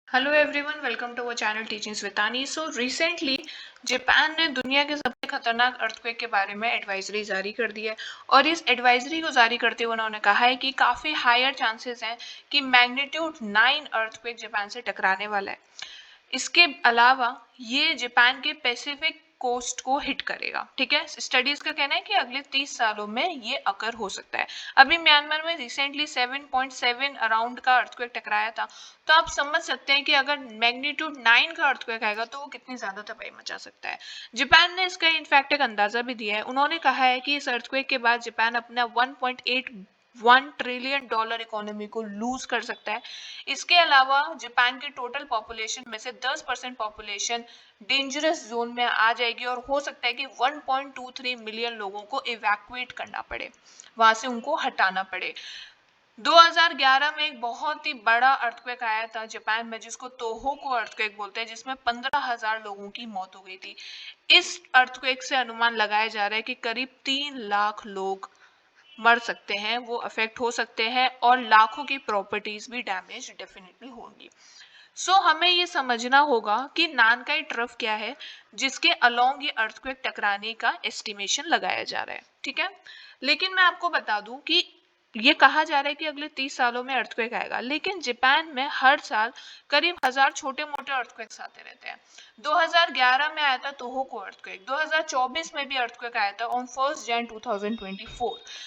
Hello everyone, welcome to our channel teachings with Tani. So recently Japan ने दुनिया के सबसे खतरनाक अर्थक्वेक के बारे में एडवाइजरी जारी कर दी है और इस एडवाइजरी को जारी करते हुए उन्होंने कहा है कि काफ़ी हायर चांसेस हैं कि मैग्नीट्यूड 9 अर्थक्वेक जापान से टकराने वाला है। इसके अलावा ये जापान के पैसिफिक कोस्ट को हिट करेगा। ठीक है, स्टडीज का कहना है कि अगले 30 सालों में ये अकर हो सकता है। अभी म्यांमार में रिसेंटली 7.7 अराउंड का अर्थक्वेक टकराया था, तो आप समझ सकते हैं कि अगर मैग्नीट्यूड 9 का अर्थक्वेक आएगा तो वो कितनी ज्यादा तबाही मचा सकता है। जापान ने इसका इनफैक्ट एक अंदाजा भी दिया है। उन्होंने कहा है कि इस अर्थक्वेक के बाद जापान अपना 1.81 ट्रिलियन डॉलर इकोनॉमी को लूज कर सकता है। इसके अलावा जापान की टोटल पॉपुलेशन में से 10% पॉपुलेशन डेंजरस जोन में आ जाएगी और हो सकता है कि 1.23 मिलियन लोगों को इवैक्यूएट करना पड़े, वहां से उनको हटाना पड़े। 2011 में एक बहुत ही बड़ा अर्थक्वेक आया था जापान में जिसको तोहोको अर्थक्वेक बोलते हैं, जिसमें 15,000 लोगों की मौत हो गई थी। इस अर्थक्वेक से अनुमान लगाया जा रहा है कि करीब 3 लाख लोग मर सकते हैं, वो अफेक्ट हो सकते हैं और लाखों की प्रॉपर्टीज भी डैमेज डेफिनेटली होंगी। हमें ये समझना होगा कि नानकाई ट्रफ क्या है जिसके अलोंग ये अर्थक्वेक टकराने का एस्टिमेशन लगाया जा रहा है। ठीक है, लेकिन मैं आपको बता दूं कि ये कहा जा रहा है कि अगले 30 सालों में अर्थक्वेक आएगा, लेकिन जापान में हर साल करीब 1000 छोटे मोटे अर्थक्वेक्स आते रहते हैं। 2011 में आया था तोहोको अर्थक्वेक, 2024 में भी अर्थक्वेक आया था ऑन 1 जनवरी 2024।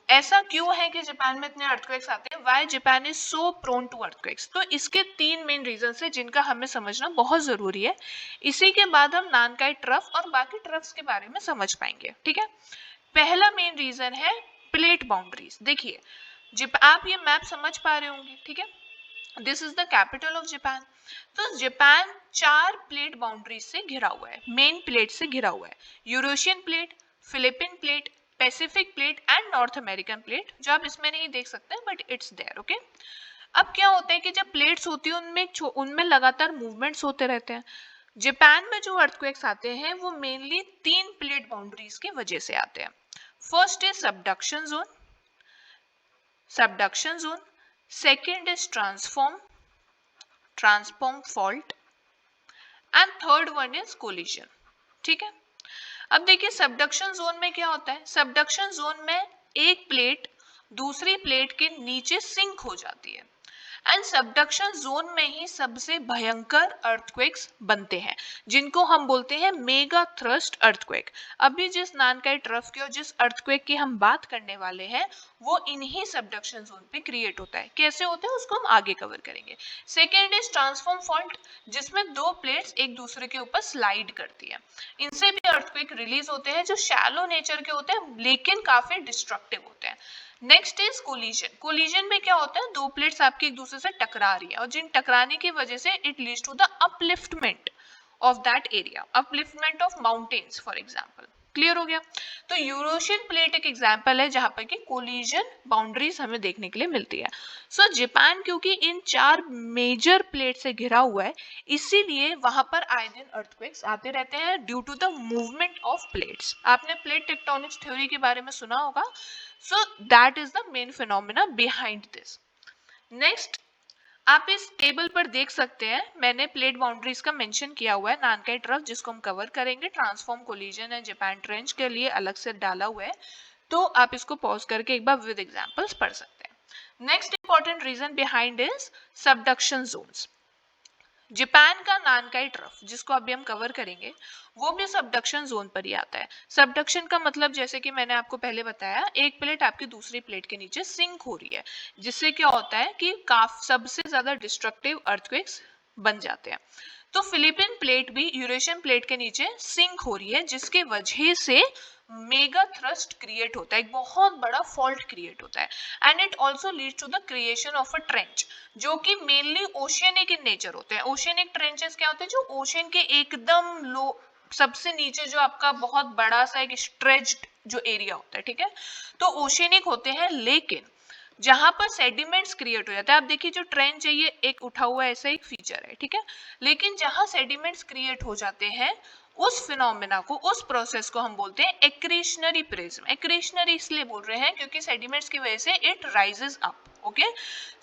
ऐसा क्यों है कि जापान में इतने अर्थक्वेक्स आते हैं? Why Japan is so prone to earthquakes? तो इसके 3 मेन रीजन है जिनका हमें समझना बहुत जरूरी है। इसी के बाद हम नानकाई ट्रफ और बाकी ट्रफ्स के बारे में समझ पाएंगे। ठीक है, पहला मेन रीजन है प्लेट बाउंड्रीज। देखिए, जब आप ये मैप समझ पा रहे होंगे, ठीक है, this is the capital of Japan. तो जापान 4 प्लेट बाउंड्रीज से घिरा हुआ है, मेन प्लेट से घिरा हुआ है। Eurasian plate, Philippine plate, Pacific plate and north American plate, जो आप इसमें नहीं देख सकते बट इट्स देयर। ओके, अब क्या होता है कि जब प्लेट्स होती है उनमें लगातार मूवमेंट्स होते रहते हैं। जापान में जो अर्थक्वेक्स आते हैं वो मेनली 3 प्लेट बाउंड्रीज की वजह से आते हैं। First is subduction zone, second is transform fault and third one is collision. ठीक है, अब देखिए सबडक्शन जोन में क्या होता है। सबडक्शन जोन में एक प्लेट दूसरी प्लेट के नीचे सिंक हो जाती है एंड सबडक्शन जोन में ही सबसे भयंकर अर्थक्वेक्स बनते हैं जिनको हम बोलते हैं मेगा थ्रस्ट अर्थक्वेक। अभी जिस नानकाई ट्रफ की और जिस अर्थक्वेक की हम बात करने वाले हैं वो इन्हीं सबडक्शन जोन पे क्रिएट होता है। कैसे होता है उसको हम आगे कवर करेंगे। सेकेंड इज ट्रांसफॉर्म फॉल्ट, जिसमें दो प्लेट्स एक दूसरे के ऊपर स्लाइड करती है। इनसे भी अर्थक्वेक रिलीज होते हैं जो शैलो नेचर के होते हैं लेकिन काफी डिस्ट्रक्टिव होते हैं। Next is collision. कोलिजन में क्या होता है, दो प्लेट्स आपकी एक दूसरे से टकरा रही है और जिन टकराने की वजह से it leads to the upliftment of that area, upliftment of mountains for example. Clear हो गया? तो यूरोशियन प्लेट एक एग्जांपल है जहां पर कि कोलिजन बाउंड्रीज हमें देखने के लिए मिलती है। जापान क्योंकि इन 4 मेजर प्लेट से घिरा हुआ है इसीलिए वहां पर आए दिन अर्थक्वेक्स आते रहते हैं due to the movement of plates. आपने प्लेट टेक्टोनिक्स थ्योरी के बारे में सुना होगा। That is the main phenomena behind this. Next, आप इस टेबल पर देख सकते हैं मैंने प्लेट बाउंड्रीज का मेंशन किया हुआ है। नानकाई ट्रफ जिसको हम कवर करेंगे, ट्रांसफॉर्म कोलिजन है जापान ट्रेंच के लिए अलग से डाला हुआ है, तो आप इसको पॉज करके एक बार विद एग्जांपल्स पढ़ सकते हैं। Next important reason behind is subduction zones. Japan का नानकाई ट्रफ जिसको अभी हम कवर करेंगे वो भी सबडक्शन जोन पर ही आता है। सबडक्शन का मतलब जैसे कि मैंने आपको पहले बताया, एक प्लेट आपकी दूसरी प्लेट के नीचे सिंक हो रही है जिससे क्या होता है कि सबसे ज्यादा डिस्ट्रक्टिव अर्थक्वेक्स बन जाते हैं। तो फिलिपिन प्लेट भी यूरेशियन प्लेट के नीचे सिंक हो रही है जिसके वजह से मेगा थ्रस्ट क्रिएट होता है, एक बहुत बड़ा फॉल्ट क्रिएट होता है and it also leads to the creation of a trench जो कि मेनली ओशियनिक इन नेचर होते हैं। ओशियनिक ट्रेंचेस क्या होते हैं, जो ओशियन के एकदम लो सबसे नीचे जो आपका बहुत बड़ा सा एक स्ट्रेच्ड जो एरिया होता है, ठीक है, तो ओशियनिक होते हैं। लेकिन जहां पर सेडिमेंट्स क्रिएट हो जाता है, आप देखिए जो ट्रेंच है ये एक उठा हुआ ऐसा एक फीचर है, ठीक है, लेकिन जहां सेडिमेंट्स क्रिएट हो जाते हैं उस फिनोमेना को, उस प्रोसेस को हम बोलते हैं एक्रेशनरी प्रिज्म। एक्रेशनरी इसलिए बोल रहे हैं क्योंकि सेडिमेंट्स की वजह से it rises up. Okay,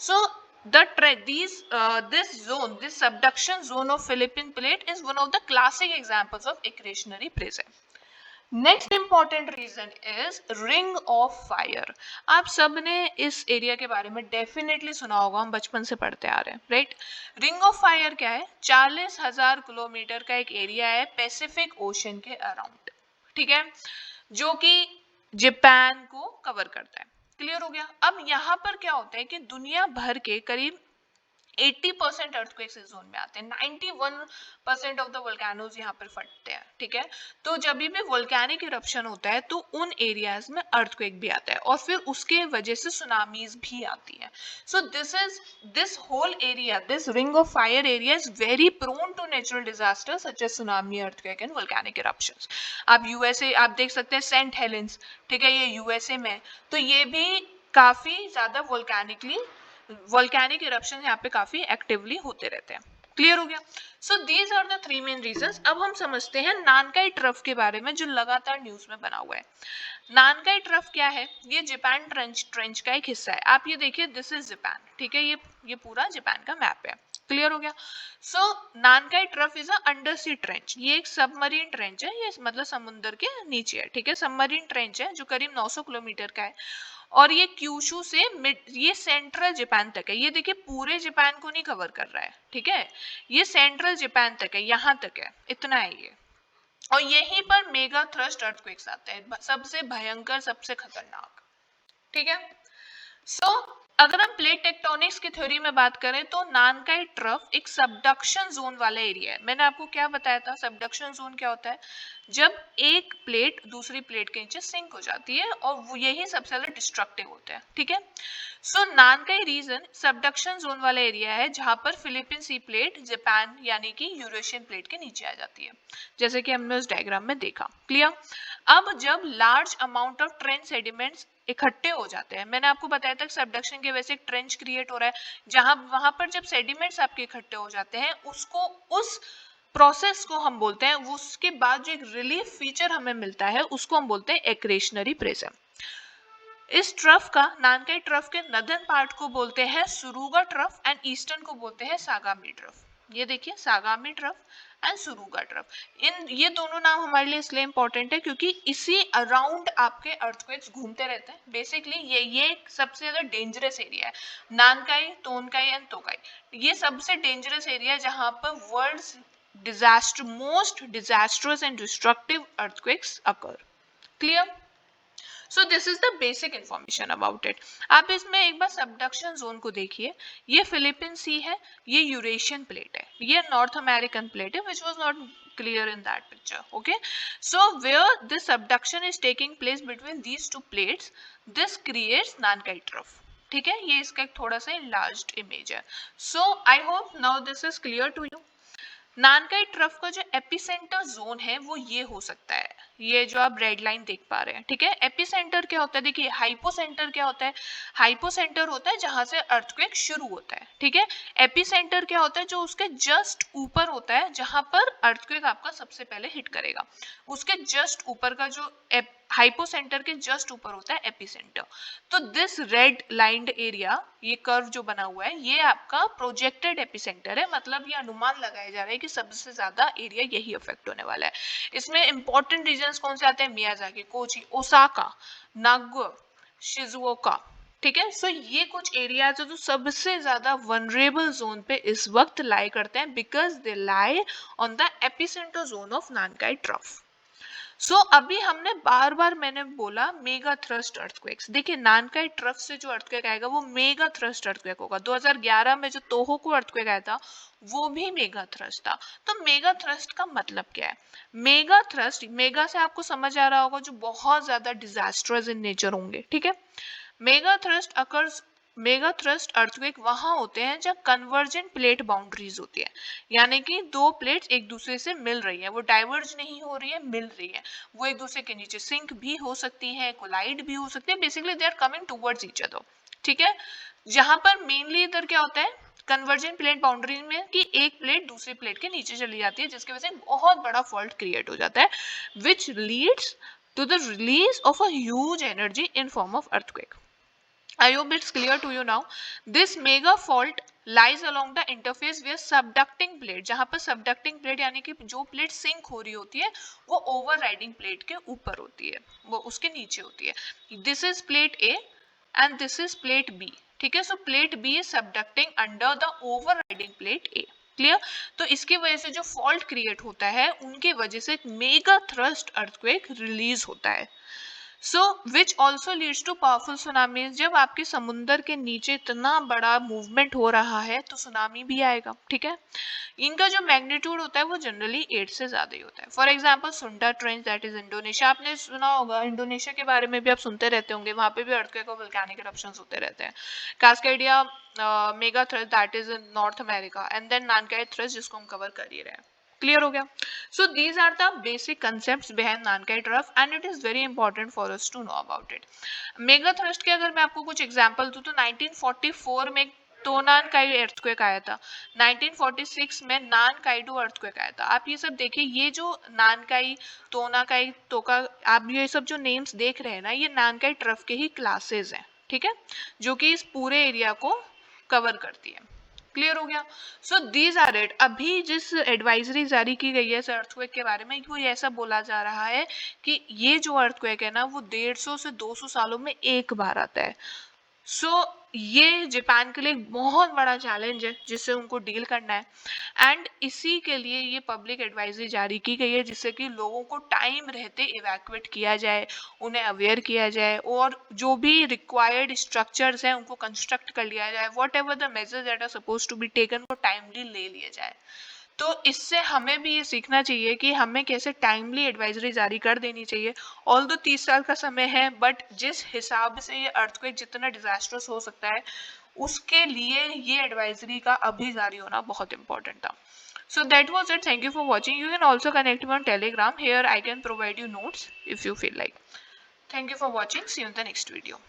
so this zone, this subduction zone of Philippine plate is one of the classic examples of accretionary pressure. Next important reason is ring of fire. आप सबने इस एरिया के बारे में definitely सुना होगा, हम बचपन से पढ़ते आ रहे हैं, राइट. रिंग ऑफ फायर क्या है? 40,000 किलोमीटर का एक एरिया है पैसिफिक ओशन के अराउंड, ठीक है, जो कि जापान को कवर करता है. क्लियर हो गया? अब यहाँ पर क्या होता है कि दुनिया भर के करीब 80% अर्थक्वेक्स इस जोन में आते हैं. 91% ऑफ द वोल्केनोज यहाँ पर फटते हैं, ठीक है. तो जब भी वोल्केनिक इरप्शन होता है तो उन एरियाज में अर्थक्वेक भी आता है और फिर उसके वजह से सुनामीज भी आती हैं. So this whole area, this ring of fire area is very prone to natural disaster such as tsunami, earthquake and volcanic eruptions. आप यूएसए आप देख सकते हैं, सेंट हेलेंस, ठीक है, ये यूएसए में, तो ये भी काफी ज्यादा वोल्केनिक इरप्शन यहाँ पे काफी एक्टिवली होते रहते हैं. क्लियर हो गया? So these are the three main reasons. अब हम समझते हैं नानकाई ट्रफ के बारे में जो लगातार न्यूज में बना हुआ है. नानकाई ट्रफ क्या है? ये जापान ट्रेंच का एक हिस्सा है. आप ये देखिए, दिस इज जापान, ठीक है, ये पूरा जापान का मैप है. क्लियर हो गया? So Nankai trough is a under sea trench. ये एक सबमरीन ट्रेंच है, ये मतलब समुद्र के नीचे है, ठीक है, सबमरीन ट्रेंच है जो करीब 900 किलोमीटर का है और ये क्यूशू से ये सेंट्रल जापान तक है. ये देखिए पूरे जापान को नहीं कवर कर रहा है, ठीक है, ये सेंट्रल जापान तक है, यहाँ तक है, इतना है ये. और यहीं पर मेगा थ्रस्ट अर्थक्वेक्स आते हैं, सबसे भयंकर, सबसे खतरनाक, ठीक है. सो अगर हम प्लेट टेक्टोनिक्स की थ्योरी में बात करें तो नानकाई ट्रफ एक सबडक्शन जोन वाला एरिया है. मैंने आपको क्या बताया था? सबडक्शन जोन क्या होता है? जब एक प्लेट दूसरी प्लेट के नीचे सिंक हो जाती है और वो यही सबसे ज्यादा डिस्ट्रक्टिव होता है, ठीक है. सो नानकाई रीजन सबडक्शन जोन वाला एरिया है जहां पर फिलीपीन सी प्लेट जापान यानी कि यूरेशियन प्लेट के नीचे आ जाती है, जैसे कि हमने उस डायग्राम में देखा. क्लियर? अब जब large amount of trench sediments इकट्ठे हो जाते हैं, मैंने आपको बताया था कि सबडक्शन की वजह से एक ट्रेंच क्रिएट हो रहा है, जहां वहां पर जब सेडिमेंट्स आपके इकट्ठे हो जाते हैं, उसको उस प्रोसेस को हम बोलते हैं, उसके बाद जो एक रिलीफ फीचर हमें मिलता है उसको हम बोलते हैं एक्रेशनरी प्रेशर. इस ट्रफ का, नानकाई ट्रफ के नदर्न पार्ट को बोलते हैं सुरुगा ट्रफ एंड ईस्टर्न को बोलते हैं सागामी ट्रफ. ये देखिए, सागामी ट्रफ एंड सुरुगा ट्रफ. ये दोनों नाम हमारे लिए इसलिए इंपॉर्टेंट है क्योंकि इसी अराउंड आपके अर्थक्वेक्स घूमते रहते हैं. बेसिकली ये सबसे ज्यादा डेंजरस एरिया है. नानकाई, तोनकाई एंड तोकाई, ये सबसे डेंजरस एरिया जहां पर world's most disasters and destructive earthquakes occur. Clear? So this is the basic information about it. आप इसमें एक बार सबडक्शन जोन को देखिए. ये फिलीपीन सी है, ये यूरेशियन प्लेट है, ये नॉर्थ अमेरिकन प्लेट है, which was not clear in that picture. Okay, so where this subduction is taking place between these two plates, this creates Nankai trough. ठीक है, ये इसका एक थोड़ा सा enlarged image है. So I hope now this is clear to you. Nankai trough का जो एपिसेंटर जोन है वो ये हो सकता है, ये जो आप रेड लाइन देख पा रहे हैं, ठीक है. एपिसेंटर क्या होता है? देखिए, हाइपोसेंटर क्या होता है? हाइपोसेंटर होता है जहां से अर्थक्वेक शुरू होता है, ठीक है. एपिसेंटर क्या होता है? जो उसके जस्ट ऊपर होता है, जहां पर अर्थक्वेक आपका सबसे पहले हिट करेगा, उसके जस्ट ऊपर का जो हाइपोसेंटर के जस्ट ऊपर होता है एपिसेंटर. तो दिस रेड लाइंड एरिया, ये कर्व जो बना हुआ है, ये आपका प्रोजेक्टेड एपिसेंटर है, मतलब ये अनुमान लगाया जा रहा है कि सबसे ज्यादा एरिया यही अफेक्ट होने वाला है. इसमें इंपॉर्टेंट रीजन्स कौन से आते हैं? मियाजाकी, कोची, ओसाका, नागो, शिजुओका, ठीक है. सो ये कुछ एरियाज है जो सबसे ज्यादा वनरेबल जोन पे इस वक्त लाई करते हैं, because they lie on the epicentre zone of Nankai trough. So अभी हमने बार बार मैंने बोला मेगा थ्रस्ट अर्थक्वेक्स. देखिए, नानकाई ट्रफ से जो अर्थक्वेक आएगा वो मेगा थ्रस्ट अर्थक्वेक होगा. 2011 में जो तोहोकू अर्थक्वेक आया था वो भी मेगा थ्रस्ट था. तो मेगा थ्रस्ट का मतलब क्या है? मेगा थ्रस्ट, मेगा से आपको समझ आ रहा होगा जो बहुत ज्यादा डिजास्टर्स इन नेचर होंगे, ठीक है. Mega thrust occurs, mega thrust earthquake वहां होते हैं जब कन्वर्जेंट प्लेट बाउंड्रीज होती है, यानी कि दो प्लेट्स एक दूसरे से मिल रही है, वो डाइवर्ज नहीं हो रही है, मिल रही है, वो एक दूसरे के नीचे सिंक भी हो सकती है, कोलाइड भी हो सकती है, basically they are coming towards each other, ठीक है. जहां पर मेनली इधर क्या होता है कन्वर्जेंट प्लेट बाउंड्री में कि एक प्लेट दूसरी प्लेट के नीचे चली जाती है, जिसकी वजह से बहुत बड़ा फॉल्ट क्रिएट हो जाता है, which leads to the release of a huge energy in form of earthquake. I hope it's clear to you now. This mega fault lies along the interface where subducting plate, जहां पर subducting plate यानी कि जो plate sink हो रही होती है वो ओवरराइडिंग प्लेट के ऊपर होती है, वो उसके नीचे होती है. This is plate A and this is plate B. ठीक है, so plate B is subducting under the overriding plate A. Clear. तो इसकी वजह से जो फॉल्ट क्रिएट होता है उनकी वजह से एक मेगा थ्रस्ट अर्थक्वेक रिलीज होता है. So which also leads to powerful tsunami. जब आपके समुंदर के नीचे इतना बड़ा मूवमेंट हो रहा है तो सुनामी भी आएगा. ठीक है, इनका जो मैग्नीट्यूड होता है वो जनरली 8 से ज्यादा ही होता है. फॉर एग्जांपल सुंडा ट्रेंच दैट इज इंडोनेशिया, आपने सुना होगा, इंडोनेशिया के बारे में भी आप सुनते रहते होंगे, वहां पे भी अर्थक्वेक और वोल्केनिक इरप्शंस होते रहते हैं. Cascadia mega thrust that is in North America, and then Nankai thrust जिसको हम कवर कर ही रहे हैं. क्लियर हो गया. So these are the basic concepts behind Nankai trough and it is very important for us to know about it. Mega thrust के अगर मैं आपको कुछ एग्जांपल दूं तो 1944 में तोनान काई अर्थक्वेक आया था. 1946 में नानकाइडो अर्थक्वेक आया था. आप ये सब देखिए, ये जो नानकाई, तोनाकाई, तोका, आप ये सब जो नेम्स देख रहे हैं ना, ये नानकाई ट्रफ के ही क्लासेस हैं. ठीक है, जो कि इस पूरे एरिया को कवर करती है. क्लियर हो गया. So these are it. अभी जिस एडवाइजरी जारी की गई है इस अर्थक्वेक के बारे में, वो ऐसा बोला जा रहा है कि ये जो अर्थक्वेक है ना वो 150 से 200 सालों में एक बार आता है. सो ये जापान के लिए एक बहुत बड़ा चैलेंज है जिससे उनको डील करना है. एंड इसी के लिए ये पब्लिक एडवाइजरी जारी की गई है जिससे कि लोगों को टाइम रहते इवैक्यूएट किया जाए, उन्हें अवेयर किया जाए, और जो भी रिक्वायर्ड स्ट्रक्चर्स हैं उनको कंस्ट्रक्ट कर लिया जाए. Whatever the measures that are suppose to be taken वो टाइमली ले लिए जाए. तो इससे हमें भी ये सीखना चाहिए कि हमें कैसे टाइमली एडवाइजरी जारी कर देनी चाहिए. ऑल दो 30 साल का समय है, बट जिस हिसाब से ये अर्थक्वेक जितना डिजास्टर्स हो सकता है उसके लिए ये एडवाइजरी का अभी जारी होना बहुत इंपॉर्टेंट था. So that was it. Thank you for watching. You can also connect me on Telegram. Here I can provide you notes if you feel like. Thank you for watching. See you in the next video.